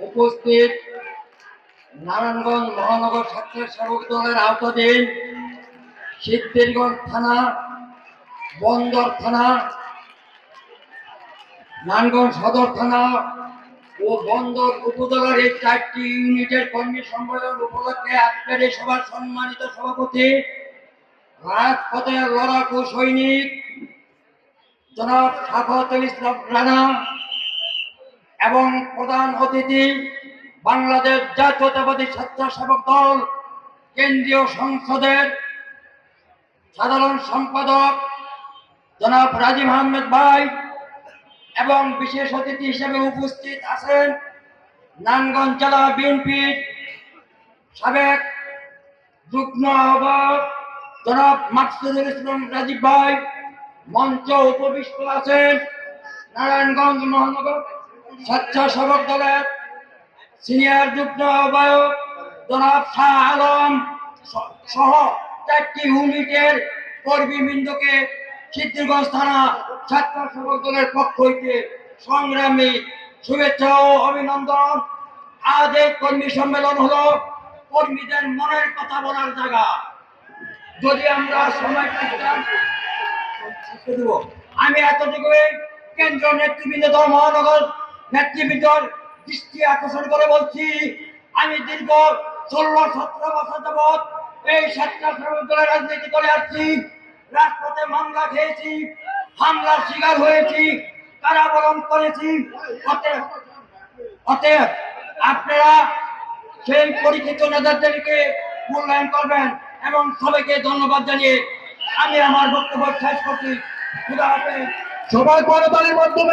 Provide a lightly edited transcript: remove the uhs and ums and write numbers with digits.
উপস্থিত নারায়ণগঞ্জ মহানগর স্বেচ্ছাসেবক দলের আওতাধীন সিদ্ধিরগঞ্জ থানা, বন্দর থানা, নারায়ণগঞ্জ সদর থানা ও বন্দর উপজেলার এই 4টি ইউনিটের কর্মী সম্মেলন উপলক্ষে আজকের এই সভার সম্মানিত সভাপতি, রাজপথের লড়াকু সৈনিক জনাব সাখাওয়াতুল ইসলাম রানা এবং প্রধান অতিথি বাংলাদেশ জাতীয়তাবাদী স্বেচ্ছাসেবক দল কেন্দ্রীয় সংসদের সাধারণ সম্পাদক জনাব রাজীব আহমেদ ভাই এবং বিশেষ অতিথি হিসেবে উপস্থিত আছেন নারায়ণগঞ্জ জেলা বিএনপির সাবেক যুগ্ম আহ্বায়ক জনাব মাকসুদুল ইসলাম রাজীব ভাই। মঞ্চ উপবিষ্ট আছেন নারায়ণগঞ্জ মহানগর স্বেচ্ছাসেবক দলের সিনিয়র যুগ্ম আহ্বায়ক জনাব শাহ আলম সহ 4টি ইউনিটের কর্মীবৃন্দকে সিদ্ধিরগঞ্জ থানা স্বেচ্ছাসেবক দলের পক্ষ হইতে সংগ্রামী শুভেচ্ছা ও অভিনন্দন। আজ এই কর্মী সম্মেলন হলো কর্মীদের মনের কথা বলার জায়গা। যদি আমরা সময় পেতাম আমি এতটুকুই কেন্দ্র নেতৃবৃন্দ দল মহানগর নেতৃবৃন্দর দৃষ্টি আকর্ষণ করে বলছি, আমি দীর্ঘ 16-17 বছর যাবৎ এই স্বেচ্ছাসেবক দলের রাজনীতি করে আসছি। রাজপথে মামলা খেয়েছি, হামলার শিকার হয়েছি, কারাবরণ করেছি। অতএব আপনারা সেই পরিচিত নেতাদেরকে মূল্যায়ন করবেন এবং সবাইকে ধন্যবাদ জানিয়ে আমি আমার বক্তব্য শেষ করছি। খুদা হাফেজ। সবাই করতালির মাধ্যমে